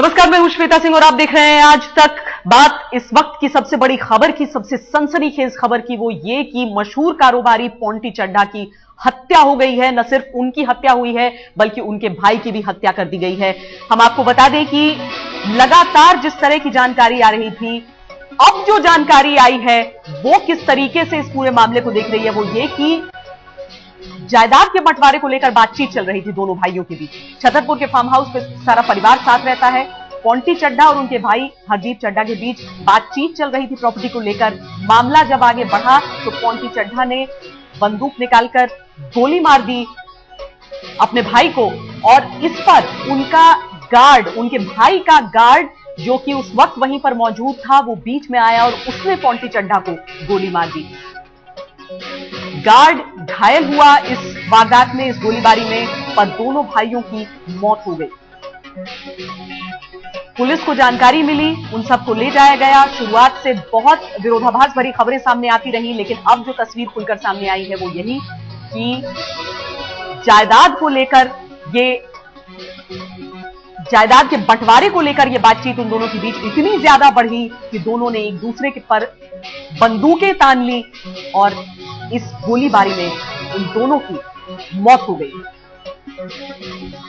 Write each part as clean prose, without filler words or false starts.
नमस्कार, मैं हूं श्वेता सिंह और आप देख रहे हैं आज तक। बात इस वक्त की सबसे बड़ी खबर की, सबसे सनसनीखेज खबर की, वो ये कि मशहूर कारोबारी पोंटी चड्ढा की हत्या हो गई है। न सिर्फ उनकी हत्या हुई है बल्कि उनके भाई की भी हत्या कर दी गई है। हम आपको बता दें कि लगातार जिस तरह की जानकारी आ रही थी, अब जो जानकारी आई है वो किस तरीके से इस पूरे मामले को देख रही है, वो ये कि जायदाद के बंटवारे को लेकर बातचीत चल रही थी दोनों भाइयों के बीच। छतरपुर के फार्म हाउस पे सारा परिवार साथ रहता है। पोंटी चड्ढा और उनके भाई हरदीप चड्ढा के बीच बातचीत चल रही थी प्रॉपर्टी को लेकर। मामला जब आगे बढ़ा तो पोंटी चड्ढा ने बंदूक निकालकर गोली मार दी अपने भाई को, और इस पर उनका गार्ड, उनके भाई का गार्ड जो कि उस वक्त वहीं पर मौजूद था, वो बीच में आया और उसने पोंटी चड्ढा को गोली मार दी। गार्ड घायल हुआ इस वारदात में, इस गोलीबारी में, पर दोनों भाइयों की मौत हो गई। पुलिस को जानकारी मिली, उन सबको ले जाया गया। शुरुआत से बहुत विरोधाभास भरी खबरें सामने आती रही, लेकिन अब जो तस्वीर खुलकर सामने आई है वो यही कि जायदाद को लेकर, ये जायदाद के बंटवारे को लेकर ये बातचीत उन दोनों के बीच इतनी ज्यादा बढ़ी कि दोनों ने एक दूसरे के पर बंदूकें तान ली और इस गोलीबारी में उन दोनों की मौत हो गई।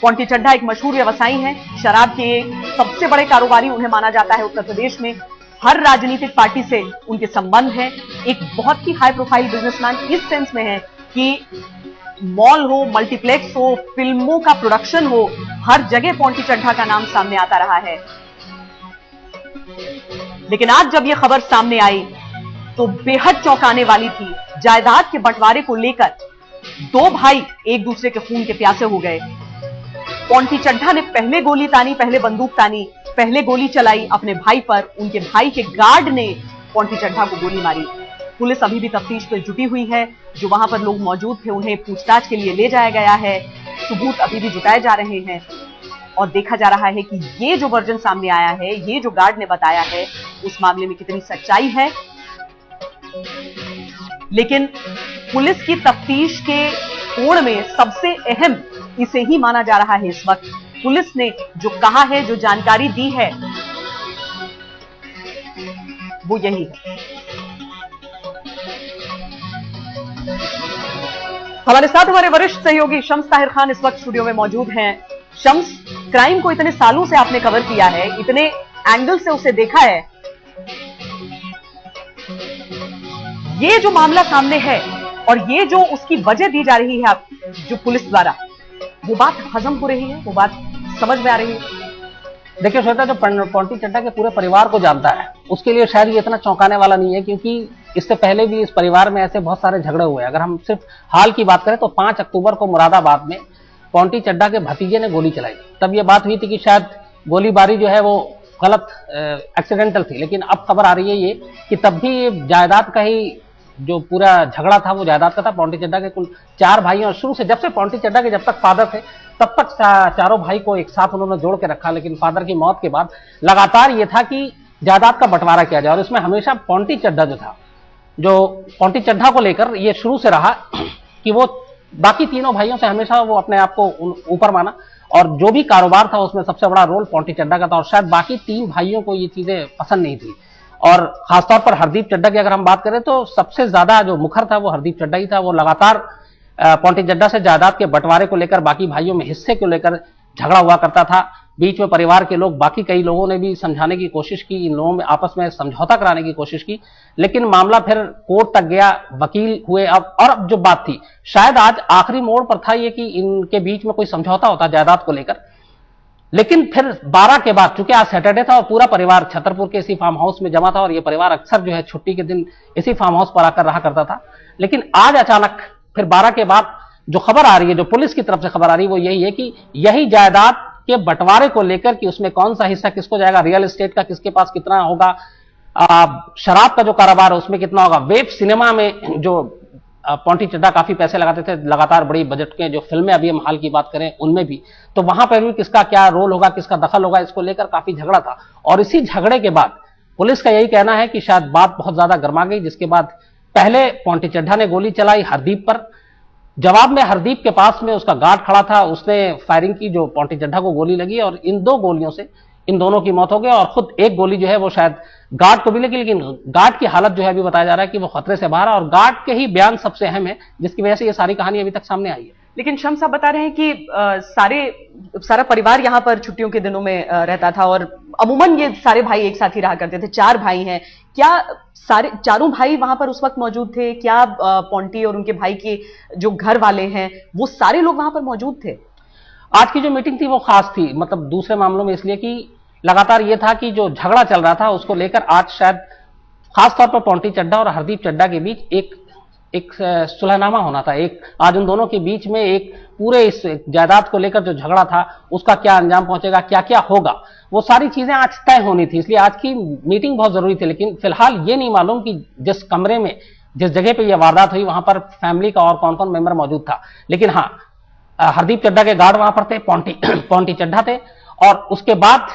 पोंटी चड्ढा एक मशहूर व्यवसायी हैं, शराब के सबसे बड़े कारोबारी उन्हें माना जाता है उत्तर प्रदेश में। हर राजनीतिक पार्टी से उनके संबंध हैं। एक बहुत ही हाई प्रोफाइल बिजनेसमैन इस सेंस में है कि मॉल हो, मल्टीप्लेक्स हो, फिल्मों का प्रोडक्शन हो, हर जगह पोंटी चड्ढा का नाम सामने आता रहा है। लेकिन आज जब यह खबर सामने आई तो बेहद चौंकाने वाली थी। जायदाद के बंटवारे को लेकर दो भाई एक दूसरे के खून के प्यासे हो गए। पोंटी चड्ढा ने पहले गोली तानी, पहले बंदूक तानी, पहले गोली चलाई अपने भाई पर। उनके भाई के गार्ड ने पोंटी चड्ढा को गोली मारी। पुलिस अभी भी तफ्तीश पर जुटी हुई है। जो वहां पर लोग मौजूद थे उन्हें पूछताछ के लिए ले जाया गया है। सबूत अभी भी जुटाए जा रहे हैं और देखा जा रहा है कि ये जो वर्जन सामने आया है, ये जो गार्ड ने बताया है, उस मामले में कितनी सच्चाई है। लेकिन पुलिस की तफ्तीश के कोण में सबसे अहम इसे ही माना जा रहा है इस वक्त। पुलिस ने जो कहा है, जो जानकारी दी है, वो यही है। हमारे साथ हमारे वरिष्ठ सहयोगी शम्स ताहिर खान इस वक्त स्टूडियो में मौजूद हैं। शम्स, क्राइम को इतने सालों से आपने कवर किया है, इतने एंगल से उसे देखा है, ये जो मामला सामने है और ये जो उसकी वजह दी जा रही है आप जो पुलिस द्वारा, वो बात हजम हो रही है, वो बात समझ में आ रही है? देखिए श्वेता, जो पोंटी चड्ढा के पूरे परिवार को जानता है उसके लिए शायद ये इतना चौंकाने वाला नहीं है, क्योंकि इससे पहले भी इस परिवार में ऐसे बहुत सारे झगड़े हुए हैं। अगर हम सिर्फ हाल की बात करें तो 5 अक्टूबर को मुरादाबाद में पोंटी चड्ढा के भतीजे ने गोली चलाई। तब ये बात हुई थी कि शायद गोलीबारी जो है वो गलत एक्सीडेंटल थी, लेकिन अब खबर आ रही है ये कि तब भी जायदाद का ही जो पूरा झगड़ा था वो जायदाद का था। पोंटी चड्ढा के कुल 4 भाई, और शुरू से जब से पोंटी चड्ढा के जब तक फादर थे तब तक चारों भाई को एक साथ उन्होंने जोड़ के रखा। लेकिन फादर की मौत के बाद लगातार ये था कि जायदाद का बंटवारा किया जाए, और इसमें हमेशा पोंटी चड्ढा जो था, जो पोंटी चड्ढा को लेकर ये शुरू से रहा कि वो बाकी तीनों भाइयों से हमेशा वो अपने आप को ऊपर माना, और जो भी कारोबार था उसमें सबसे बड़ा रोल पोंटी चड्ढा का था। और शायद बाकी 3 भाइयों को ये चीजें पसंद नहीं थी, और खासतौर पर हरदीप चड्ढा की अगर हम बात करें तो सबसे ज्यादा जो मुखर था वो हरदीप चड्ढा ही था। वो लगातार पोंटी चड्ढा से जायदाद के बंटवारे को लेकर, बाकी भाइयों में हिस्से को लेकर झगड़ा हुआ करता था। बीच में परिवार के लोग, बाकी कई लोगों ने भी समझाने की कोशिश की, इन लोगों में आपस में समझौता कराने की कोशिश की, लेकिन मामला फिर कोर्ट तक गया, वकील हुए। अब जो बात थी, शायद आज आखिरी मोड़ पर था ये कि इनके बीच में कोई समझौता होता जायदाद को लेकर। लेकिन फिर 12 के बाद, चूंकि आज सैटरडे था और पूरा परिवार छतरपुर के इसी फार्म हाउस में जमा था, और ये परिवार अक्सर जो है छुट्टी के दिन इसी फार्म हाउस पर आकर रहा करता था, लेकिन आज अचानक फिर 12 के बाद जो खबर आ रही है, जो पुलिस की तरफ से खबर आ रही है, वो यही है कि यही जायदाद के बंटवारे को लेकर कि उसमें कौन सा हिस्सा किसको जाएगा, रियल एस्टेट का किसके पास कितना होगा, शराब का जो कारोबार है उसमें कितना होगा, वेब सिनेमा में जो पोंटी चड्ढा काफी पैसे लगाते थे, लगातार बड़ी बजट के जो फिल्में अभी हम हाल की बात करें उनमें भी, तो वहां पर भी किसका क्या रोल होगा, किसका दखल होगा, इसको लेकर काफी झगड़ा था। और इसी झगड़े के बाद पुलिस का यही कहना है कि शायद बात बहुत ज्यादा गर्मा गई, जिसके बाद पहले पोंटी चड्ढा ने गोली चलाई हरदीप पर। जवाब में हरदीप के पास में उसका गार्ड खड़ा था, उसने फायरिंग की, जो पोंटी चड्ढा को गोली लगी, और इन 2 गोलियों से इन दोनों की मौत हो गई और खुद एक गोली जो है वो शायद गार्ड को भी लगी, लेकिन गार्ड की हालत जो है अभी बताया जा रहा है कि वो खतरे से बाहर है और गार्ड के ही बयान सबसे अहम है जिसकी वजह से ये सारी कहानी अभी तक सामने आई है। लेकिन शम्स साहब बता रहे हैं कि सारा परिवार यहां पर छुट्टियों के दिनों में रहता था और अमूमन ये सारे भाई एक साथ ही रहा करते थे। 4 भाई हैं, क्या सारे चारों भाई वहां पर उस वक्त मौजूद थे? क्या पोंटी और उनके भाई के जो घर वाले हैं वो सारे लोग वहां पर मौजूद थे? आज की जो मीटिंग थी वो खास थी, मतलब दूसरे मामलों में इसलिए कि लगातार ये था कि जो झगड़ा चल रहा था उसको लेकर आज शायद खासतौर पर पोंटी चड्ढा और हरदीप चड्ढा के बीच एक सुलहनामा होना था। आज उन दोनों के बीच में एक पूरे इस जायदाद को लेकर जो झगड़ा था उसका क्या अंजाम पहुंचेगा, क्या क्या होगा, वो सारी चीजें आज तय होनी थी, इसलिए आज की मीटिंग बहुत जरूरी थी। लेकिन फिलहाल ये नहीं मालूम कि जिस कमरे में जिस जगह पे यह वारदात हुई वहां पर फैमिली का और कौन कौन मेंबर मौजूद था। लेकिन हाँ, हरदीप चड्ढा के गार्ड वहां पर थे, पोंटी चड्ढा थे और उसके बाद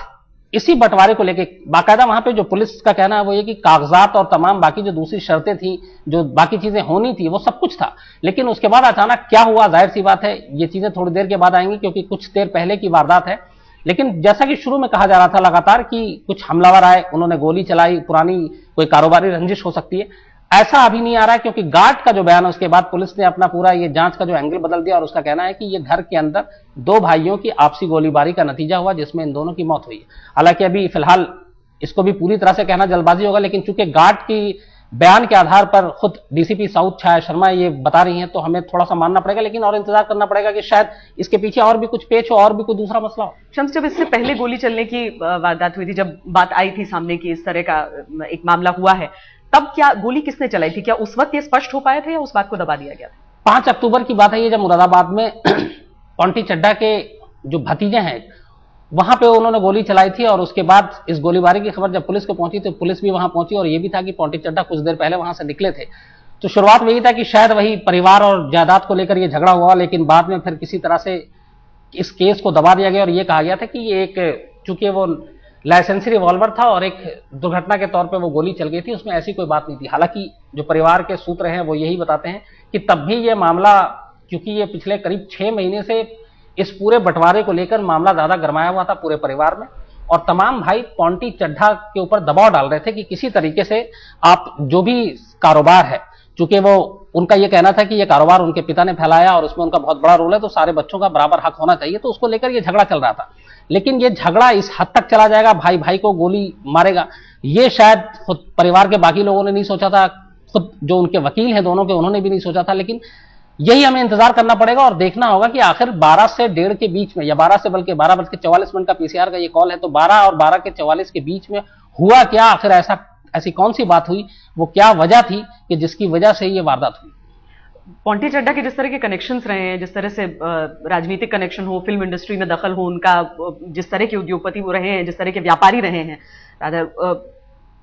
इसी बंटवारे को लेकर बाकायदा वहां पे जो पुलिस का कहना है वो ये कि कागजात और तमाम बाकी जो दूसरी शर्तें थी, जो बाकी चीजें होनी थी वो सब कुछ था। लेकिन उसके बाद अचानक क्या हुआ, जाहिर सी बात है ये चीजें थोड़ी देर के बाद आएंगी क्योंकि कुछ देर पहले की वारदात है। लेकिन जैसा कि शुरू में कहा जा रहा था लगातार कि कुछ हमलावर आए, उन्होंने गोली चलाई, पुरानी कोई कारोबारी रंजिश हो सकती है, ऐसा अभी नहीं आ रहा है क्योंकि गार्ड का जो बयान है उसके बाद पुलिस ने अपना पूरा ये जांच का जो एंगल बदल दिया और उसका कहना है कि ये घर के अंदर 2 भाइयों की आपसी गोलीबारी का नतीजा हुआ जिसमें इन दोनों की मौत हुई है। हालांकि अभी फिलहाल इसको भी पूरी तरह से कहना जल्दबाजी होगा, लेकिन चूंकि गार्ड की बयान के आधार पर खुद डीसीपी साउथ छाया शर्मा ये बता रही हैं तो हमें थोड़ा सा मानना पड़ेगा, लेकिन और इंतजार करना पड़ेगा कि शायद इसके पीछे और भी कुछ पेच हो और भी कोई दूसरा मसला हो। शम्स, जब इससे पहले गोली चलने की वारदात हुई थी, जब बात आई थी सामने की इस तरह का एक मामला हुआ है, तब क्या गोली किसने चलाई थी? क्या उस वक्त ये स्पष्ट हो पाया था या उस बात को दबा दिया गया था? 5 अक्टूबर की बात है ये, जब मुरादाबाद में पोंटी चड्ढा के जो भतीजे हैं वहां पे उन्होंने गोली चलाई थी और उसके बाद इस गोलीबारी की खबर जब पुलिस को पहुंची तो पुलिस भी वहां पहुंची और ये भी था कि पोंटी चड्ढा कुछ देर पहले वहां से निकले थे। तो शुरुआत में यही था कि शायद वही परिवार और जायदाद को लेकर ये झगड़ा हुआ, लेकिन बाद में फिर किसी तरह से इस केस को दबा दिया गया और ये कहा गया था कि ये एक, चूंकि वो लाइसेंसी रिवॉल्वर था और एक दुर्घटना के तौर पे वो गोली चल गई थी, उसमें ऐसी कोई बात नहीं थी। हालांकि जो परिवार के सूत्र हैं वो यही बताते हैं कि तब भी ये मामला, क्योंकि ये पिछले करीब 6 महीने से इस पूरे बंटवारे को लेकर मामला ज्यादा गरमाया हुआ था पूरे परिवार में और तमाम भाई पोंटी चड्ढा के ऊपर दबाव डाल रहे थे कि किसी तरीके से आप जो भी कारोबार है, चूंकि वो उनका ये कहना था कि ये कारोबार उनके पिता ने फैलाया और उसमें उनका बहुत बड़ा रोल है तो सारे बच्चों का बराबर हक होना चाहिए, तो उसको लेकर ये झगड़ा चल रहा था। लेकिन ये झगड़ा इस हद तक चला जाएगा, भाई भाई को गोली मारेगा, ये शायद खुद परिवार के बाकी लोगों ने नहीं सोचा था, खुद जो उनके वकील हैं दोनों के उन्होंने भी नहीं सोचा था। लेकिन यही हमें इंतजार करना पड़ेगा और देखना होगा कि आखिर 12 से 1:30 के बीच में, या 12 से बल्कि 12:44 का पीसीआर का ये कॉल है, तो 12 और 12:44 के बीच में हुआ क्या, आखिर ऐसी कौन सी बात हुई, वो क्या वजह थी कि जिसकी वजह से ये वारदात हुई। पोंटी चड्ढा के जिस तरह के कनेक्शंस रहे हैं, जिस तरह से राजनीतिक कनेक्शन हो, फिल्म इंडस्ट्री में दखल हो उनका, जिस तरह के उद्योगपति वो रहे हैं, जिस तरह के व्यापारी रहे हैं,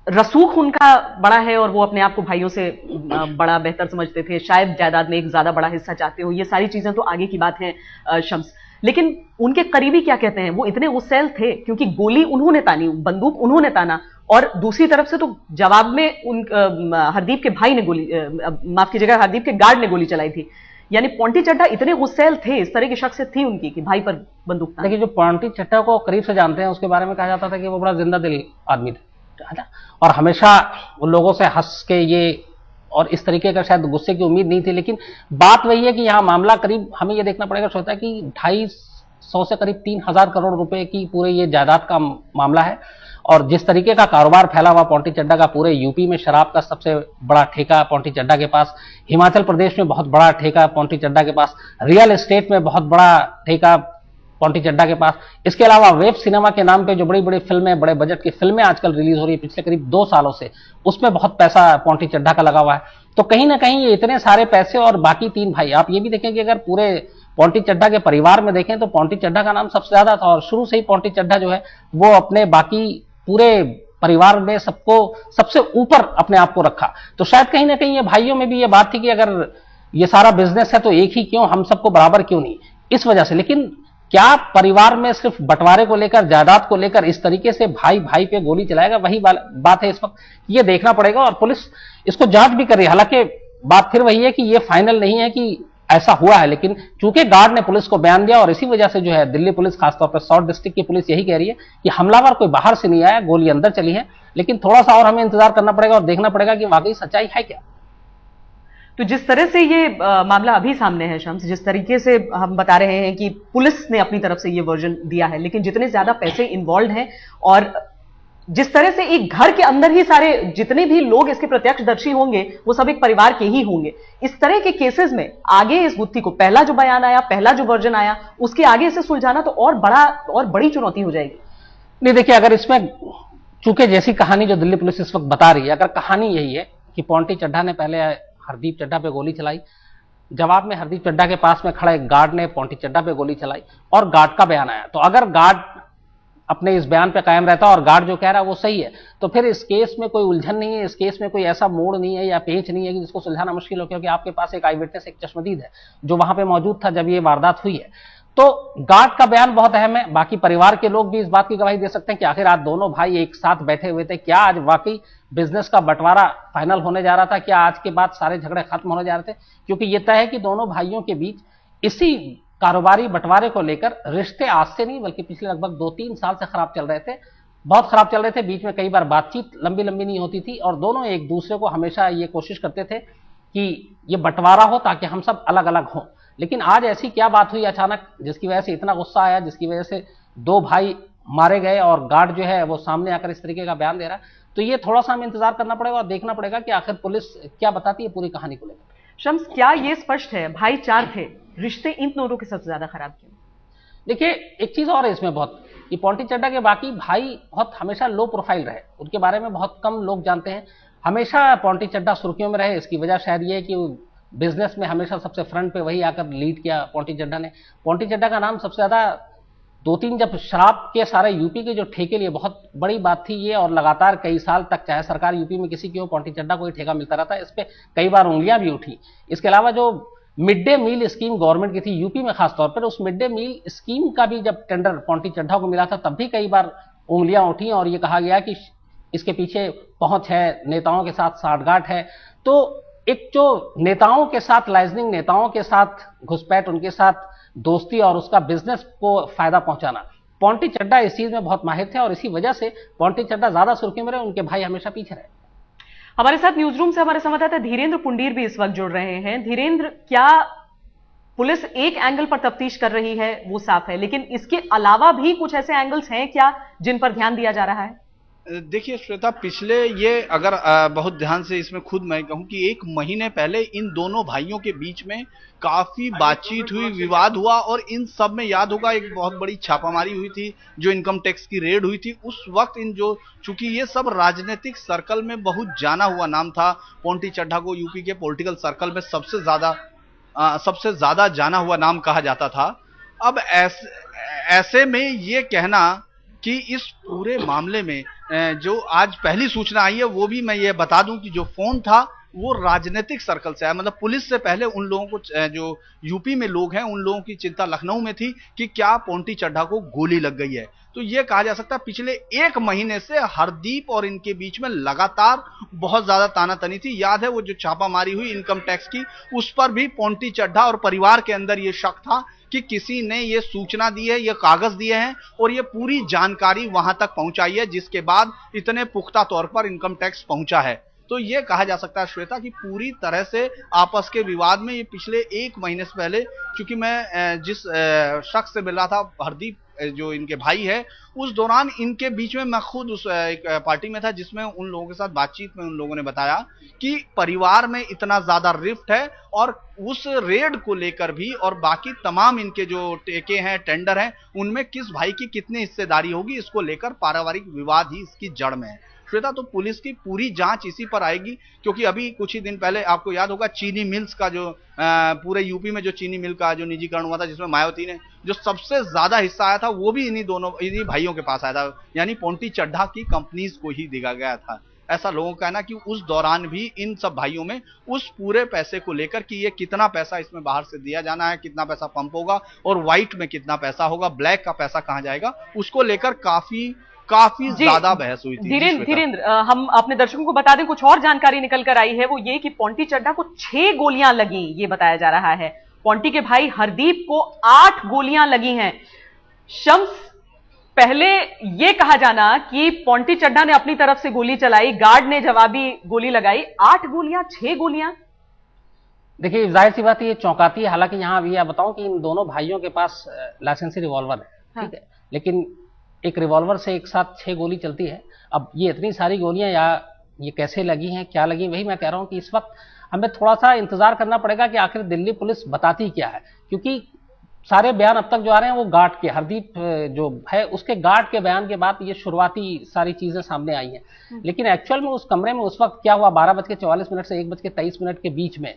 रसूख उनका बड़ा है और वो अपने आप को भाइयों से बड़ा बेहतर समझते थे, शायद जायदाद में एक ज्यादा बड़ा हिस्सा चाहते हो, ये सारी चीजें तो आगे की बात है शम्स। लेकिन उनके करीबी क्या कहते हैं, वो इतने गुस्सैल थे क्योंकि गोली उन्होंने तानी, बंदूक उन्होंने ताना और दूसरी तरफ से तो जवाब में हरदीप के भाई ने गोली, माफ कीजिएगा, हरदीप के गार्ड ने गोली चलाई थी। यानी पोंटी चड्ढा इतने गुस्सैल थे, इस तरह की शख्सियत थी उनकी कि भाई पर बंदूक तानी। देखिए, जो पोंटी चड्ढा को करीब से जानते हैं उसके बारे में कहा जाता था कि वो बड़ा जिंदा दिल आदमी थे और हमेशा उन लोगों से हंस के ये और इस तरीके का शायद गुस्से की उम्मीद नहीं थी। लेकिन बात वही है कि यहाँ मामला करीब हमें ये देखना पड़ेगा सोचता है कि 250 से करीब 3000 करोड़ रुपए की पूरे ये जायदाद का मामला है और जिस तरीके का कारोबार फैला हुआ पोंटी चड्ढा का, पूरे यूपी में शराब का सबसे बड़ा ठेका पोंटी चड्ढा के पास, हिमाचल प्रदेश में बहुत बड़ा ठेका पोंटी चड्ढा के पास, रियल एस्टेट में बहुत बड़ा ठेका पोंटी चड्ढा के पास, इसके अलावा वेब सिनेमा के नाम पे जो बड़ी बड़ी फिल्में, बड़े बजट की फिल्में आजकल रिलीज हो रही है पिछले करीब 2 सालों से, उसमें बहुत पैसा पोंटी चड्ढा का लगा हुआ है। तो कहीं ना कहीं ये इतने सारे पैसे और बाकी 3 भाई, आप ये भी देखें कि अगर पूरे पोंटी चड्ढा के परिवार में देखें तो पोंटी चड्ढा का नाम सबसे ज्यादा था और शुरू से ही पोंटी चड्ढा जो है वो अपने बाकी पूरे परिवार में सबको सबसे ऊपर अपने आप को रखा। तो शायद कहीं ना कहीं ये भाइयों में भी ये बात थी कि अगर ये सारा बिजनेस है तो एक ही क्यों, हम सबको बराबर क्यों नहीं, इस वजह से। लेकिन क्या परिवार में सिर्फ बंटवारे को लेकर, जायदाद को लेकर इस तरीके से भाई भाई पे गोली चलाएगा, वही बात है इस वक्त, ये देखना पड़ेगा और पुलिस इसको जांच भी कर रही है। हालांकि बात फिर वही है कि ये फाइनल नहीं है कि ऐसा हुआ है। लेकिन चूंकि गार्ड ने पुलिस को बयान दिया और इसी वजह से जो है दिल्ली पुलिस, खासतौर पर साउथ डिस्ट्रिक्ट की पुलिस यही कह रही है कि हमलावर कोई बाहर से नहीं आया, गोली अंदर चली है। लेकिन थोड़ा सा और हमें इंतजार करना पड़ेगा और देखना पड़ेगा कि वाकई सच्चाई है क्या। तो जिस तरह से ये मामला अभी सामने है शम्स, जिस तरीके से हम बता रहे हैं कि पुलिस ने अपनी तरफ से ये वर्जन दिया है, लेकिन जितने ज्यादा पैसे इन्वॉल्व हैं और जिस तरह से एक घर के अंदर ही सारे जितने भी लोग इसके प्रत्यक्षदर्शी होंगे वो सब एक परिवार के ही होंगे, इस तरह के केसेस में आगे इस गुत्थी को, पहला जो बयान आया, पहला जो वर्जन आया, उसके आगे इसे सुलझाना तो और बड़ी चुनौती हो जाएगी। नहीं देखिए, अगर इसमें चूंकि जैसी कहानी जो दिल्ली पुलिस इस वक्त बता रही है, अगर कहानी यही है कि पॉन्टी चड्ढा ने पहले हरदीप चड्ढा पे गोली चलाई, जवाब में हरदीप चड्ढा के पास में खड़ा एक गार्ड ने पॉन्टी चड्ढा पे गोली चलाई और गार्ड का बयान आया, तो अगर गार्ड अपने इस बयान पे कायम रहता और गार्ड जो कह रहा है वो सही है, तो फिर इस केस में कोई उलझन नहीं है, इस केस में कोई ऐसा मोड़ नहीं है या पेच नहीं है कि जिसको सुलझाना मुश्किल हो, क्योंकि आपके पास एक आई विटनेस, एक चश्मदीद है जो वहां पे मौजूद था जब ये वारदात हुई है। तो गार्ड का बयान बहुत अहम है। बाकी परिवार के लोग भी इस बात की गवाही दे सकते हैं कि आखिर आज दोनों भाई एक साथ बैठे हुए थे, क्या आज वाकई बिजनेस का बंटवारा फाइनल होने जा रहा था, क्या आज के बाद सारे झगड़े खत्म होने जा रहे थे, क्योंकि ये तय है कि दोनों भाइयों के बीच इसी कारोबारी बंटवारे को लेकर रिश्ते आज से नहीं बल्कि पिछले लगभग 2-3 साल से खराब चल रहे थे, बहुत खराब चल रहे थे। बीच में कई बार बातचीत लंबी लंबी नहीं होती थी और दोनों एक दूसरे को हमेशा ये कोशिश करते थे कि ये बंटवारा हो ताकि हम सब अलग अलग हों। लेकिन आज ऐसी क्या बात हुई अचानक जिसकी वजह से इतना गुस्सा आया, जिसकी वजह से दो भाई मारे गए और गार्ड जो है वो सामने आकर इस तरीके का बयान दे रहा है, तो ये थोड़ा सा हमें इंतजार करना पड़ेगा और देखना पड़ेगा कि आखिर पुलिस क्या बताती है पूरी कहानी को लेकर। शम्स, क्या ये स्पष्ट है भाई चार थे, रिश्ते इन दोनों के सबसे ज्यादा खराब क्यों? देखिए, एक चीज और है इसमें बहुत, कि पॉन्टी चड्ढा के बाकी भाई बहुत हमेशा लो प्रोफाइल रहे, उनके बारे में बहुत कम लोग जानते हैं। हमेशा पॉन्टी चड्ढा सुर्खियों में रहे, इसकी वजह शायद ये है कि बिजनेस में हमेशा सबसे फ्रंट पे वही आकर लीड किया पॉन्टी चड्ढा ने। पॉन्टी चड्ढा का नाम सबसे ज्यादा 2-3 जब शराब के सारे यूपी के जो ठेके लिए बहुत बड़ी बात थी ये, और लगातार कई साल तक चाहे सरकार यूपी में किसी की हो, पॉन्टी चड्ढा को ही ठेका मिलता रहता है, इस पे कई बार उंगलियां भी उठी। इसके अलावा जो mid day meal scheme government की थी यूपी में खासतौर पर, उस मिड डे मील स्कीम का भी जब टेंडर पॉन्टी चड्ढा को मिला था तब भी कई बार उंगलियां उठी और ये कहा गया कि इसके पीछे पहुंच है, नेताओं के साथ साठगांठ है। तो एक जो नेताओं के साथ लाइजनिंग, नेताओं के साथ घुसपैठ, उनके साथ दोस्ती और उसका बिजनेस को फायदा पहुंचाना, पॉन्टी चड्ढा इस चीज में बहुत माहिर थे और इसी वजह से पॉन्टी चड्ढा ज्यादा सुर्खियों में रहे, उनके भाई हमेशा पीछे रहे। हमारे साथ न्यूज रूम से हमारे संवाददाता धीरेन्द्र पुंडीर भी इस वक्त जुड़ रहे हैं। धीरेन्द्र, क्या पुलिस एक एंगल पर तफ्तीश कर रही है वो साफ है, लेकिन इसके अलावा भी कुछ ऐसे एंगल्स हैं क्या जिन पर ध्यान दिया जा रहा है? देखिए श्वेता, पिछले ये अगर बहुत ध्यान से इसमें खुद मैं कहूं कि 1 महीने पहले इन दोनों भाइयों के बीच में काफी बातचीत हुई, विवाद हुआ और इन सब में याद होगा एक बहुत बड़ी छापामारी हुई थी, जो इनकम टैक्स की रेड हुई थी। उस वक्त चूंकि ये सब राजनीतिक सर्कल में बहुत जाना हुआ नाम था, पॉन्टी चड्ढा को यूपी के पॉलिटिकल सर्कल में सबसे ज्यादा जाना हुआ नाम कहा जाता था। अब ऐसे में ये कहना कि इस पूरे मामले में जो आज पहली सूचना आई है, वो भी मैं ये बता दूं कि जो फोन था वो राजनीतिक सर्कल से आया, मतलब पुलिस से पहले उन लोगों को, जो यूपी में लोग हैं, उन लोगों की चिंता लखनऊ में थी कि क्या पॉन्टी चड्ढा को गोली लग गई है। तो ये कहा जा सकता है पिछले 1 महीने से हरदीप और इनके बीच में लगातार बहुत ज्यादा तानातनी थी। याद है वो जो छापामारी हुई इनकम टैक्स की, उस पर भी पॉन्टी चड्ढा और परिवार के अंदर ये शक था कि किसी ने ये सूचना दी है, ये कागज दिए हैं और ये पूरी जानकारी वहां तक पहुंचाई है, जिसके बाद इतने पुख्ता तौर पर इनकम टैक्स पहुंचा है। तो ये कहा जा सकता है श्वेता कि पूरी तरह से आपस के विवाद में ये पिछले 1 महीने से पहले, क्योंकि मैं जिस शख्स से मिल रहा था, हरदीप जो इनके भाई है, उस दौरान इनके बीच में मैं खुद उस एक पार्टी में था जिसमें उन लोगों के साथ बातचीत में उन लोगों ने बताया कि परिवार में इतना ज्यादा रिफ्ट है और उस रेड को लेकर भी और बाकी तमाम इनके जो टेके हैं, टेंडर हैं, उनमें किस भाई की कितनी हिस्सेदारी होगी, इसको लेकर पारिवारिक विवाद ही इसकी जड़ में है। श्वेता, तो पुलिस की पूरी जांच इसी पर आएगी, क्योंकि अभी कुछ ही दिन पहले आपको याद होगा चीनी मिल्स का जो पूरे यूपी में जो चीनी मिल का जो निजीकरण हुआ था, जिसमें मायावती ने जो सबसे ज्यादा हिस्सा आया था वो भी इन्हीं भाइयों के पास आया था, यानी पॉन्टी चड्ढा की कंपनीज को ही दिया गया था। ऐसा लोगों का कहना कि उस दौरान भी इन सब भाइयों में उस पूरे पैसे को लेकर कि ये कितना पैसा इसमें बाहर से दिया जाना है, कितना पैसा पंप होगा और व्हाइट में कितना पैसा होगा, ब्लैक का पैसा कहां जाएगा, उसको लेकर काफी ज्यादा बहस हुई थी। धीरेन्द्र, हम अपने दर्शकों को बता दें, कुछ और जानकारी निकल कर आई है, वो ये कि पॉन्टी चड्ढा को 6 गोलियां लगी, ये बताया जा रहा है। पोंटी के भाई हरदीप को 8 गोलियां लगी हैं। शम्स, पहले यह कहा जाना कि पोंटी चड्ढा ने अपनी तरफ से गोली चलाई, गार्ड ने जवाबी गोली लगाई, 8 गोलियां, 6 गोलियां। देखिए, जाहिर सी बात ये चौंकाती है। हालांकि यहाँ अभी आप बताऊं कि इन दोनों भाइयों के पास लाइसेंसी रिवॉल्वर है, हाँ। ठीक है, लेकिन एक रिवॉल्वर से एक साथ 6 गोली चलती है। अब ये इतनी सारी गोलियां या ये कैसे लगी हैं, क्या लगी, वही मैं कह रहा हूं कि इस वक्त हमें थोड़ा सा इंतजार करना पड़ेगा कि आखिर दिल्ली पुलिस बताती क्या है, क्योंकि सारे बयान अब तक जो आ रहे हैं वो गार्ड के, हरदीप जो है उसके गार्ड के बयान के बाद ये शुरुआती सारी चीजें सामने आई हैं। लेकिन एक्चुअल में उस कमरे में उस वक्त क्या हुआ, 12:44 से 1:23 के बीच में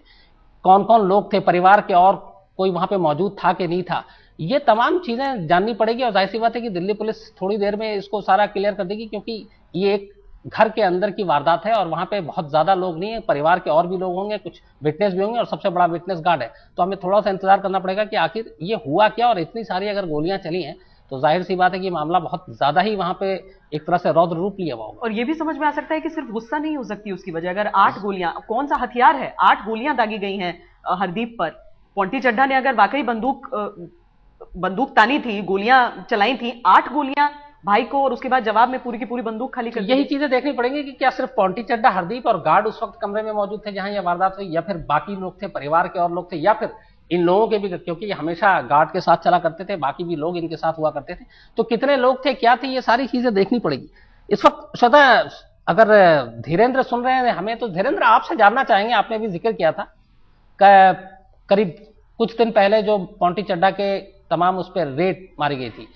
कौन कौन लोग थे, परिवार के और कोई वहां पे मौजूद था कि नहीं था, ये तमाम चीजें जाननी पड़ेगी। और जाहिर सी बात है कि दिल्ली पुलिस थोड़ी देर में इसको सारा क्लियर कर देगी, क्योंकि ये एक घर के अंदर की वारदात है और वहां पे बहुत ज्यादा लोग नहीं है, परिवार के और भी लोग होंगे, कुछ विटनेस भी होंगे और सबसे बड़ा विटनेस गार्ड है। तो हमें थोड़ा सा इंतजार करना पड़ेगा कि आखिर ये हुआ क्या, और इतनी सारी अगर गोलियां चली हैं तो जाहिर सी बात है कि मामला बहुत ज्यादा ही वहां पे एक तरह से रौद्र रूप लिया हुआ होगा। और ये भी समझ में आ सकता है कि सिर्फ गुस्सा नहीं हो सकती उसकी वजह, अगर 8 गोलियां, कौन सा हथियार है, 8 गोलियां दागी गई हैं हरदीप पर। पोंटी चड्ढा ने अगर वाकई बंदूक तानी थी, गोलियां चलाई थी, 8 गोलियां भाई को, और उसके बाद जवाब में पूरी की पूरी बंदूक खाली कर दी। यही चीजें देखनी पड़ेंगी कि क्या सिर्फ पोंटी चड्ढा, हरदीप और गार्ड उस वक्त कमरे में मौजूद थे जहां यह वारदात हुई, या फिर बाकी लोग थे, परिवार के और लोग थे, या फिर इन लोगों के भी, क्योंकि ये हमेशा गार्ड के साथ चला करते थे, बाकी भी लोग इनके साथ हुआ करते थे, तो कितने लोग थे, क्या थे, ये सारी चीजें देखनी पड़ेगी। इस वक्त श्रद्धा, अगर धीरेन्द्र सुन रहे हैं हमें, तो धीरेन्द्र आपसे जानना चाहेंगे, आपने भी जिक्र किया था करीब कुछ दिन पहले जो पोंटी चड्ढा के तमाम उस पर रेड मारी गई थी,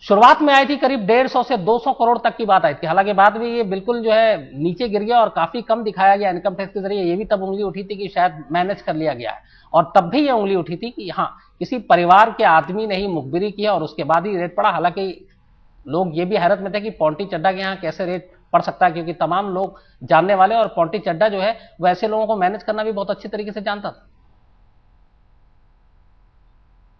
शुरुआत में आई थी करीब 150 से 200 करोड़ तक की बात आई थी। हालांकि बाद में ये बिल्कुल जो है नीचे गिर गया और काफी कम दिखाया गया इनकम टैक्स के जरिए। ये भी तब उंगली उठी थी कि शायद मैनेज कर लिया गया है, और तब भी ये उंगली उठी थी कि हाँ, किसी परिवार के आदमी ने ही मुखबिरी किया और उसके बाद ही रेड पड़ा। हालांकि लोग ये भी हैरत में थे कि पोंटी चड्ढा के यहाँ कैसे रेड पड़ सकता है, क्योंकि तमाम लोग जानने वाले, और पोंटी चड्ढा जो है वो ऐसे लोगों को मैनेज करना भी बहुत अच्छी तरीके से जानता था।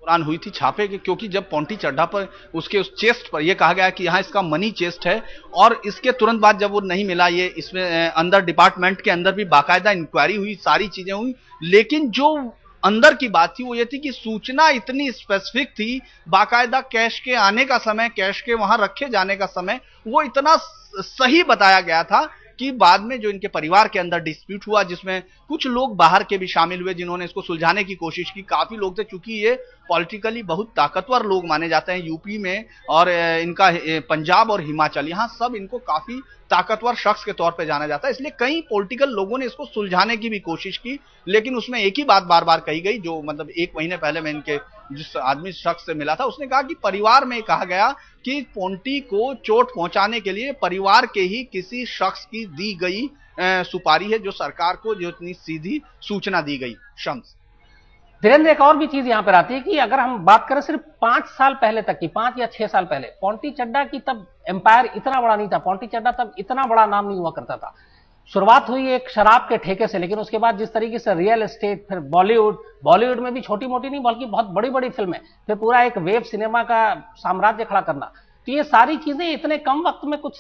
दौरान हुई थी छापे के, क्योंकि जब पोंटी चड्ढा पर उसके उस चेस्ट पर यह कहा गया कि यहाँ इसका मनी चेस्ट है, और इसके तुरंत बाद जब वो नहीं मिला, ये इसमें अंदर डिपार्टमेंट के अंदर भी बाकायदा इंक्वायरी हुई, सारी चीजें हुई, लेकिन जो अंदर की बात थी वो ये थी कि सूचना इतनी स्पेसिफिक थी, बाकायदा कैश के आने का समय, कैश के वहां रखे जाने का समय वो इतना सही बताया गया था कि बाद में जो इनके परिवार के अंदर डिस्प्यूट हुआ, जिसमें कुछ लोग बाहर के भी शामिल हुए जिन्होंने इसको सुलझाने की कोशिश की, काफी लोग थे, चूंकि ये पॉलिटिकली बहुत ताकतवर लोग माने जाते हैं यूपी में, और इनका पंजाब और हिमाचल, यहाँ सब इनको काफी ताकतवर शख्स के तौर पे जाना जाता है, इसलिए कई पॉलिटिकल लोगों ने इसको सुलझाने की भी कोशिश की, लेकिन उसमें एक ही बात बार बार कही गई, जो मतलब 1 महीने पहले मैं इनके जिस आदमी शख्स से मिला था, उसने कहा कि परिवार में कहा गया कि पोंटी को चोट पहुंचाने के लिए परिवार के ही किसी शख्स की दी गई सुपारी है, जो सरकार को जो इतनी सीधी सूचना दी गई। शम्स, धीरेन्द्र, एक और भी चीज यहां पर आती है कि अगर हम बात करें सिर्फ 5 साल पहले तक की, 5 या 6 साल पहले, पोंटी चड्ढा की तब एम्पायर इतना बड़ा नहीं था, पोंटी चड्ढा तब इतना बड़ा नाम नहीं हुआ करता था। शुरुआत हुई एक शराब के ठेके से, लेकिन उसके बाद जिस तरीके से रियल एस्टेट, फिर बॉलीवुड में भी छोटी मोटी नहीं बल्कि बहुत बड़ी बड़ी फिल्में, फिर पूरा एक वेब सिनेमा का साम्राज्य खड़ा करना, तो ये सारी चीजें इतने कम वक्त में कुछ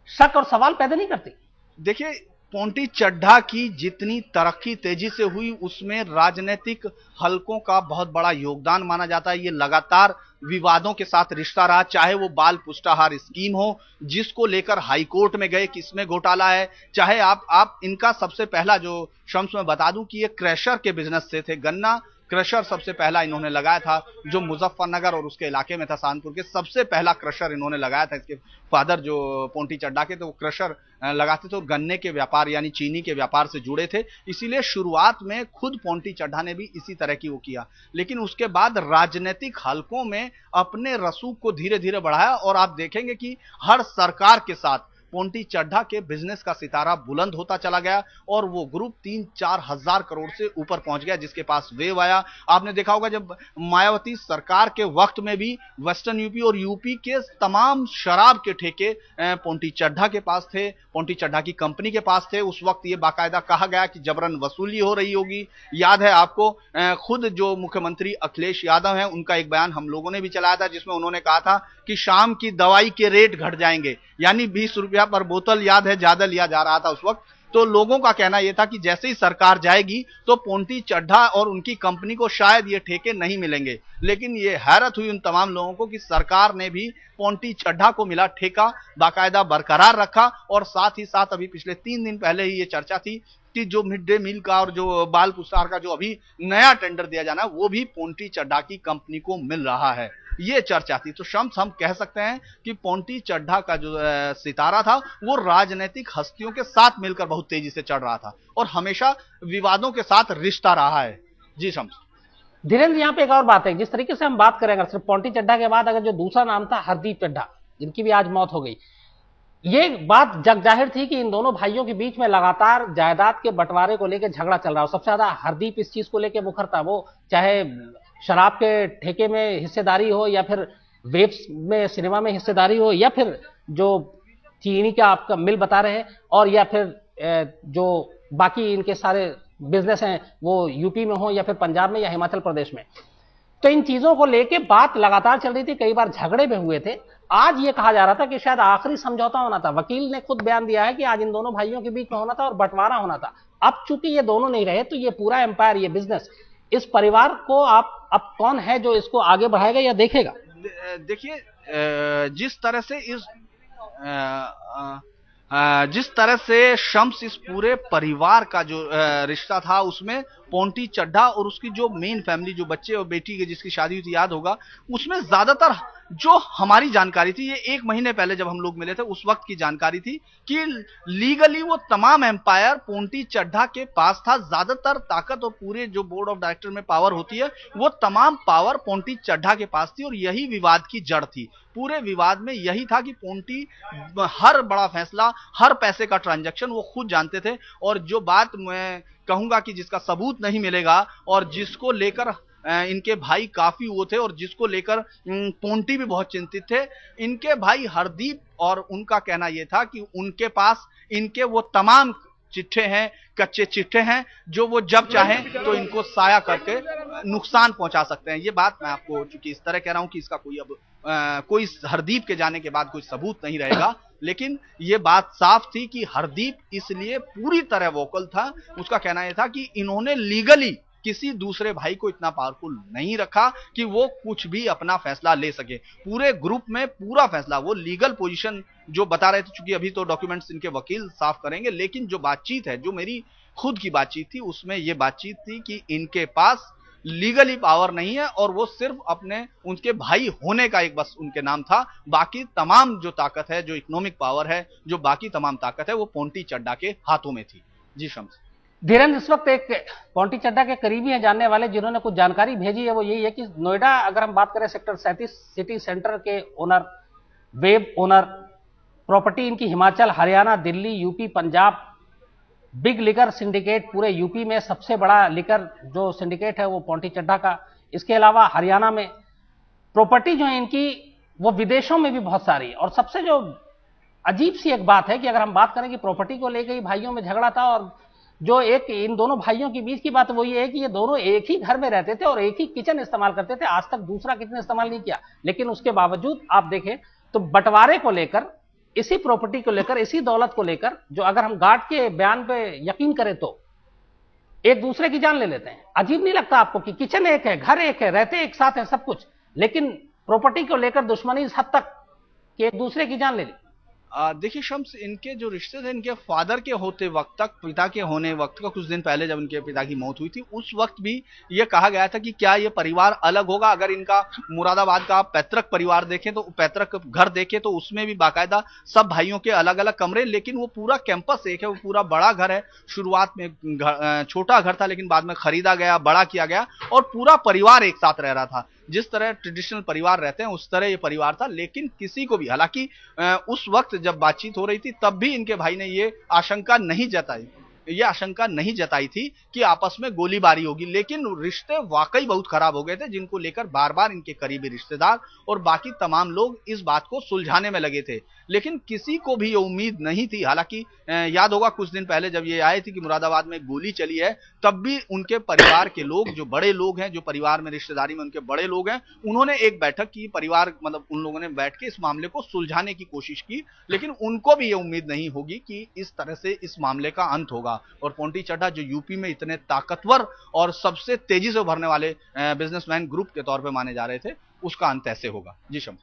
शक और सवाल पैदा नहीं करती। देखिए, पोंटी चड्ढा की जितनी तरक्की तेजी से हुई, उसमें राजनीतिक हलकों का बहुत बड़ा योगदान माना जाता है। ये लगातार विवादों के साथ रिश्ता रहा, चाहे वो बाल पुष्टाहार स्कीम हो जिसको लेकर हाईकोर्ट में गए, किसमें घोटाला है, चाहे आप इनका सबसे पहला, जो शम्स में बता दूं कि ये क्रशर के बिजनेस से थे, गन्ना क्रशर सबसे पहला इन्होंने लगाया था, जो मुजफ्फरनगर और उसके इलाके में था, कानपुर के, सबसे पहला क्रशर इन्होंने लगाया था। इसके फादर जो पोंटी चड्ढा के, तो वो क्रशर लगाते थे और गन्ने के व्यापार यानी चीनी के व्यापार से जुड़े थे, इसीलिए शुरुआत में खुद पोंटी चड्ढा ने भी इसी तरह की वो किया, लेकिन उसके बाद राजनीतिक हलकों में अपने रसूख को धीरे धीरे बढ़ाया, और आप देखेंगे कि हर सरकार के साथ पोंटी चड्ढा के बिजनेस का सितारा बुलंद होता चला गया, और वो ग्रुप 3-4 हजार करोड़ से ऊपर पहुंच गया, जिसके पास वेव आया। आपने देखा होगा जब मायावती सरकार के वक्त में भी वेस्टर्न यूपी और यूपी के तमाम शराब के ठेके पोंटी चड्ढा के पास थे, पोंटी चड्ढा की कंपनी के पास थे। उस वक्त ये बाकायदा कहा गया कि जबरन वसूली हो रही होगी। याद है आपको, खुद जो मुख्यमंत्री अखिलेश यादव हैं, उनका एक बयान हम लोगों ने भी चलाया था, जिसमें उन्होंने कहा था कि शाम की दवाई के रेट घट जाएंगे, यानी 20 रुपया पर बोतल, याद है, ज्यादा लिया जा रहा था उस वक्त। तो लोगों का कहना यह था कि जैसे ही सरकार जाएगी तो पोंटी चड्ढा और उनकी कंपनी को शायद ये ठेके नहीं मिलेंगे। लेकिन ये हैरत हुई उन तमाम लोगों को कि सरकार ने भी पोंटी चड्ढा को मिला ठेका बाकायदा बरकरार रखा, और साथ ही साथ अभी पिछले 3 दिन पहले ही ये चर्चा थी कि जो मिड डे मील का और जो बाल पुरस्कार का जो अभी नया टेंडर दिया जाना है वो भी पोंटी चड्ढा की कंपनी को मिल रहा है, ये चर्चा थी। तो शम्स, हम कह सकते हैं कि पोंटी चड्ढा का जो सितारा था वो राजनीतिक हस्तियों के साथ मिलकर बहुत तेजी से चढ़ रहा था और हमेशा विवादों के साथ रिश्ता रहा है। जी शम्स। धीरेन्द्र, यहाँ पे एक और बात है, जिस तरीके से हम बात करेंगे सिर्फ पोंटी चड्ढा के बाद अगर जो दूसरा नाम था हरदीप चड्ढा, जिनकी भी आज मौत हो गई, ये बात जग जाहिर थी कि इन दोनों भाइयों के बीच में लगातार जायदाद के बंटवारे को लेकर झगड़ा चल रहा हो। सबसे ज्यादा हरदीप इस चीज को लेकर मुखर था, वो चाहे शराब के ठेके में हिस्सेदारी हो या फिर वेब्स में सिनेमा में हिस्सेदारी हो या फिर जो चीनी का आपका मिल बता रहे हैं और या फिर जो बाकी इनके सारे बिजनेस हैं वो यूपी में हो या फिर पंजाब में या हिमाचल प्रदेश में। तो इन चीजों को लेके बात लगातार चल रही थी, कई बार झगड़े में हुए थे। आज ये कहा जा रहा था कि शायद आखिरी समझौता होना था। वकील ने खुद बयान दिया है कि आज इन दोनों भाइयों के बीच में होना था और बंटवारा होना था। अब चूंकि ये दोनों नहीं रहे तो ये पूरा एम्पायर, ये बिजनेस, इस परिवार को आप अब कौन है जो इसको आगे बढ़ाएगा या देखेगा? देखिए, जिस तरह से शम्स इस पूरे परिवार का जो रिश्ता था उसमें पोंटी चड्ढा और उसकी जो मेन फैमिली, जो बच्चे और बेटी के जिसकी शादी हुई थी, याद होगा, उसमें ज्यादातर जो हमारी जानकारी थी, ये 1 महीने पहले जब हम लोग मिले थे उस वक्त की जानकारी थी कि लीगली वो तमाम एम्पायर पोंटी चड्ढा के पास था। ज्यादातर ताकत और पूरे जो बोर्ड ऑफ डायरेक्टर में पावर होती है वो तमाम पावर पोंटी चड्ढा के पास थी और यही विवाद की जड़ थी। पूरे विवाद में यही था कि पोंटी हर बड़ा फैसला, हर पैसे का ट्रांजैक्शन वो खुद जानते थे। और जो बात मैं कहूंगा कि जिसका सबूत नहीं मिलेगा और जिसको लेकर इनके भाई काफी वो थे और जिसको लेकर पोंटी भी बहुत चिंतित थे, इनके भाई हरदीप, और उनका कहना यह था कि उनके पास इनके वो तमाम चिट्ठे हैं, कच्चे चिट्ठे हैं, जो वो जब चाहें तो इनको साया करके नुकसान पहुंचा सकते हैं। ये बात मैं आपको चूंकि इस तरह कह रहा हूं कि इसका कोई अब कोई हरदीप के जाने के बाद कोई सबूत नहीं रहेगा, लेकिन ये बात साफ थी कि हरदीप इसलिए पूरी तरह वोकल था। उसका कहना यह था कि इन्होंने लीगली किसी दूसरे भाई को इतना पावरफुल नहीं रखा कि वो कुछ भी अपना फैसला ले सके। पूरे ग्रुप में पूरा फैसला वो लीगल पोजीशन जो बता रहे थे, चूंकि अभी तो डॉक्यूमेंट्स इनके वकील साफ करेंगे, लेकिन जो बातचीत है, जो मेरी खुद की बातचीत थी, उसमें ये बातचीत थी कि इनके पास लीगली पावर नहीं है और वो सिर्फ अपने उनके भाई होने का एक बस उनके नाम था। बाकी तमाम जो ताकत है, जो इकोनॉमिक पावर है, जो बाकी तमाम ताकत है, वो पोंटी चड्ढा के हाथों में थी। जी शम्स। धीरेन्द्र, इस वक्त एक पोंटी चड्ढा के करीबी हैं जानने वाले जिन्होंने कुछ जानकारी भेजी है, वो यही है कि नोएडा, अगर हम बात करें सेक्टर 37 सिटी सेंटर के ओनर, वेब ओनर, प्रॉपर्टी इनकी Himachal, Haryana, Delhi, UP, Punjab, big liquor syndicate, पूरे यूपी में सबसे बड़ा लिकर जो सिंडिकेट है वो पोंटी चड्ढा का। इसके अलावा हरियाणा में प्रॉपर्टी जो है इनकी वो विदेशों में भी बहुत सारी है। और सबसे जो अजीब सी एक बात है कि अगर हम बात करें कि प्रॉपर्टी को लेकर ही भाइयों में झगड़ा था, और जो एक इन दोनों भाइयों के बीच की बात वो ये है कि ये दोनों एक ही घर में रहते थे और एक ही किचन इस्तेमाल करते थे, आज तक दूसरा किचन इस्तेमाल नहीं किया। लेकिन उसके बावजूद आप देखें तो बंटवारे को लेकर, इसी प्रॉपर्टी को लेकर, इसी दौलत को लेकर, जो अगर हम गार्ड के बयान पे यकीन करें तो एक दूसरे की जान ले लेते हैं। अजीब नहीं लगता आपको कि किचन एक है, घर एक है, रहते एक साथ है सब कुछ, लेकिन प्रॉपर्टी को लेकर दुश्मनी इस हद तक कि एक दूसरे की जान ले ली। देखिए शम्स, इनके जो रिश्ते थे, इनके फादर के होते वक्त तक, पिता के होने वक्त का कुछ दिन पहले जब इनके पिता की मौत हुई थी, उस वक्त भी ये कहा गया था कि क्या ये परिवार अलग होगा। अगर इनका मुरादाबाद का आप पैतृक परिवार देखें तो पैतृक घर देखें तो उसमें भी बाकायदा सब भाइयों के अलग अलग कमरे, लेकिन वो पूरा कैंपस एक है, वो पूरा बड़ा घर है। शुरुआत में छोटा घर था लेकिन बाद में खरीदा गया, बड़ा किया गया और पूरा परिवार एक साथ रह रहा था। जिस तरह ट्रेडिशनल परिवार रहते हैं उस तरह ये परिवार था। लेकिन किसी को भी, हालांकि उस वक्त जब बातचीत हो रही थी तब भी इनके भाई ने ये आशंका नहीं जताई ये आशंका नहीं जताई थी कि आपस में गोलीबारी होगी, लेकिन रिश्ते वाकई बहुत खराब हो गए थे, जिनको लेकर बार बार इनके करीबी रिश्तेदार और बाकी तमाम लोग इस बात को सुलझाने में लगे थे। लेकिन किसी को भी ये उम्मीद नहीं थी, हालांकि याद होगा कुछ दिन पहले जब ये आए थे कि मुरादाबाद में गोली चली है, तब भी उनके परिवार के लोग, जो बड़े लोग हैं, जो परिवार में रिश्तेदारी में उनके बड़े लोग हैं, उन्होंने एक बैठक की, परिवार मतलब उन लोगों ने बैठ के इस मामले को सुलझाने की कोशिश की। लेकिन उनको भी ये उम्मीद नहीं होगी कि इस तरह से इस मामले का अंत होगा और पोंटी चड्ढा जो यूपी में इतने ताकतवर और सबसे तेजी से उभरने वाले बिजनेसमैन ग्रुप के तौर पे माने जा रहे थे, उसका अंत ऐसे होगा। जी शम।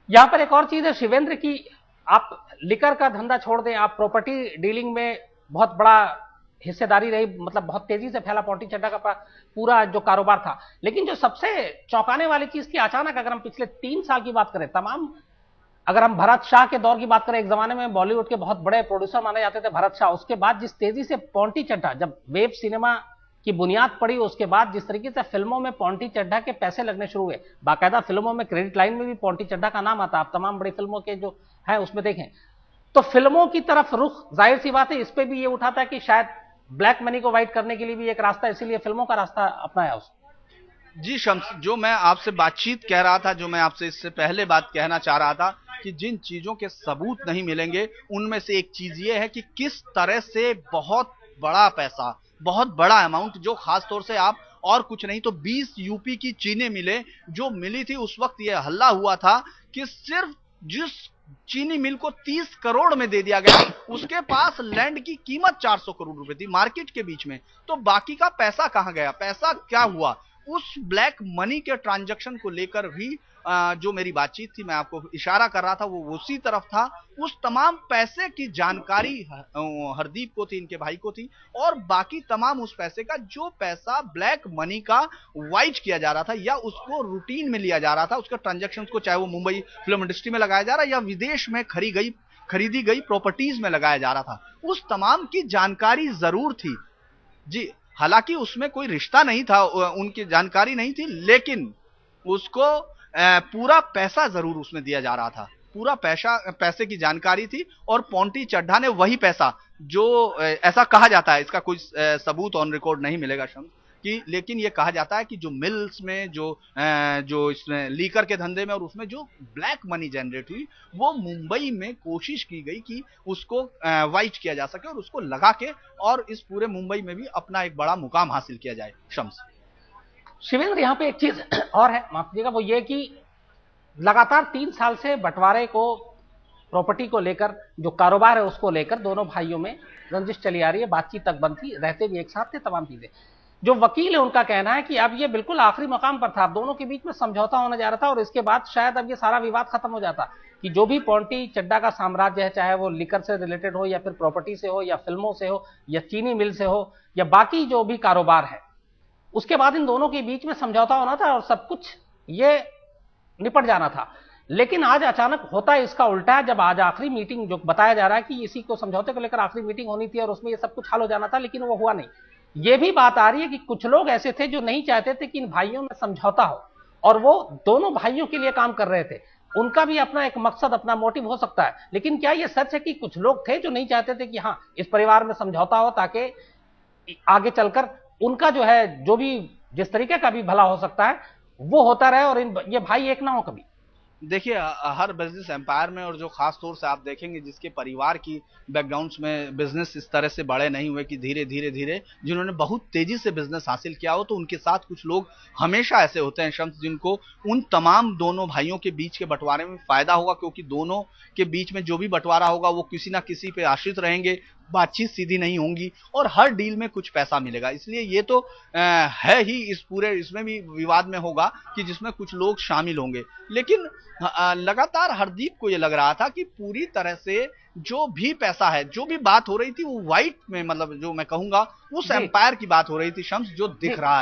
यहां पर एक और चीज है शिवेंद्र की, आप लिकर का धंधा छोड़ दें, आप प्रॉपर्टी डीलिंग में बहुत बड़ा हिस्सेदारी रही, मतलब बहुत तेजी से फैला पोंटी चड्ढा का पूरा जो कारोबार था। लेकिन जो सबसे चौंकाने वाली चीज थी, अचानक अगर हम पिछले 3 साल की बात करें, तमाम अगर हम भरत शाह के दौर की बात करें, एक जमाने में बॉलीवुड के बहुत बड़े प्रोड्यूसर माने जाते थे भरत शाह, उसके बाद जिस तेजी से पोंटी चड्ढा, जब वेब सिनेमा की बुनियाद पड़ी, उसके बाद जिस तरीके से फिल्मों में पोंटी चड्ढा के पैसे लगने शुरू हुए, बाकायदा फिल्मों में क्रेडिट लाइन में भी पोंटी चड्ढा का नाम आता, आप तमाम बड़ी फिल्मों के जो है उसमें देखें, तो फिल्मों की तरफ रुख, जाहिर सी बात है इस पे भी ये उठाता है कि शायद ब्लैक मनी को वाइट करने के लिए भी एक रास्ता, इसीलिए फिल्मों का रास्ता अपनाया उसने। जी शम्स, जो मैं आपसे बातचीत कह रहा था, जो मैं आपसे इससे पहले बात कहना चाह रहा था कि जिन चीजों के सबूत नहीं मिलेंगे, उनमें से एक चीज ये है कि किस तरह से बहुत बड़ा पैसा, बहुत बड़ा अमाउंट, जो खास तौर से आप और कुछ नहीं तो 20 यूपी की चीनी मिलें जो मिली थी, उस वक्त यह हल्ला हुआ था कि सिर्फ जिस चीनी मिल को 30 करोड़ में दे दिया गया, उसके पास लैंड की कीमत 400 करोड़ रुपए थी मार्केट के बीच में। तो बाकी का पैसा कहां गया, पैसा क्या हुआ? उस ब्लैक मनी के ट्रांजैक्शन को लेकर भी जो मेरी बातचीत थी, मैं आपको इशारा कर रहा था, वो उसी तरफ था। उस तमाम पैसे की जानकारी हरदीप को थी, इनके भाई को थी, और बाकी तमाम उस पैसे का, जो पैसा ब्लैक मनी का वाइट किया जा रहा था या उसको रूटीन में लिया जा रहा था, उसके ट्रांजैक्शंस को, चाहे वो मुंबई फिल्म इंडस्ट्री में लगाया जा रहा या विदेश में खरीदी गई प्रॉपर्टीज में लगाया जा रहा था, उस तमाम की जानकारी जरूर थी। जी, हालांकि उसमें कोई रिश्ता नहीं था, उनकी जानकारी नहीं थी, लेकिन उसको पूरा पैसा जरूर उसमें दिया जा रहा था, पूरा पैसे की जानकारी थी। और पोंटी चड्ढा ने वही पैसा, जो ऐसा कहा जाता है, इसका कोई सबूत ऑन रिकॉर्ड नहीं मिलेगा शम्स कि, लेकिन ये कहा जाता है कि जो मिल्स में, जो इसमें लीकर के धंधे में और उसमें जो ब्लैक मनी जनरेट हुई, वो मुंबई में कोशिश की गई कि उसको वाइट किया जा सके और उसको लगा के और इस पूरे मुंबई में भी अपना एक बड़ा मुकाम हासिल किया जाए। शम्स। शिवेंद्र, यहां पे एक चीज और है, माफ कीजिएगा, वो ये कि लगातार 3 साल से बंटवारे को, प्रॉपर्टी को लेकर, जो कारोबार है उसको लेकर दोनों भाइयों में रंजिश चली आ रही है, बातचीत तक बंद थी, रहते भी एक साथ थे, तमाम चीजें। जो वकील है उनका कहना है कि अब ये बिल्कुल आखिरी मकाम पर था, दोनों के बीच में समझौता होने जा रहा था और इसके बाद शायद अब ये सारा विवाद खत्म हो जाता, कि जो भी पोंटी चड्ढा का साम्राज्य है, चाहे वो लिकर से रिलेटेड हो या फिर प्रॉपर्टी से हो या फिल्मों से हो या चीनी मिल से हो या बाकी जो भी कारोबार है, उसके बाद इन दोनों के बीच में समझौता होना था और सब कुछ ये निपट जाना था। लेकिन आज अचानक होता है इसका उल्टा है, जब आज आखिरी मीटिंग, जो बताया जा रहा है कि इसी को समझौते को लेकर आखिरी मीटिंग होनी थी और उसमें ये सब कुछ हल हो जाना था, लेकिन वो हुआ नहीं। ये भी बात आ रही है कि कुछ लोग ऐसे थे जो नहीं चाहते थे कि इन भाइयों में समझौता हो, और वो दोनों भाइयों के लिए काम कर रहे थे, उनका भी अपना एक मकसद, अपना मोटिव हो सकता है। लेकिन क्या ये सच है कि कुछ लोग थे जो नहीं चाहते थे कि हाँ इस परिवार में समझौता हो, ताकि आगे चलकर उनका जो है, जो भी जिस तरीके का भी भला हो सकता है वो होता रहे और ये भाई एक ना हो कभी? देखिए, हर बिजनेस एम्पायर में, और जो खास तौर से आप देखेंगे जिसके परिवार की बैकग्राउंड्स में बिजनेस इस तरह से बड़े नहीं हुए कि धीरे धीरे जिन्होंने बहुत तेजी से बिजनेस हासिल किया हो, तो उनके साथ कुछ लोग हमेशा ऐसे होते हैं शम्स, जिनको उन तमाम दोनों भाइयों के बीच के बंटवारे में फायदा होगा, क्योंकि दोनों के बीच में जो भी बंटवारा होगा वो किसी ना किसी पे आश्रित रहेंगे, बातचीत सीधी नहीं होंगी और हर डील में कुछ पैसा मिलेगा। इसलिए ये तो है ही, इस पूरे इसमें भी विवाद में होगा कि जिसमें कुछ लोग शामिल होंगे। लेकिन लगातार हरदीप को ये लग रहा था कि पूरी तरह से जो भी पैसा है, जो भी बात हो रही थी, वो व्हाइट में, मतलब जो मैं कहूंगा उस एम्पायर की बात हो रही थी शम्स, जो दिख रहा है।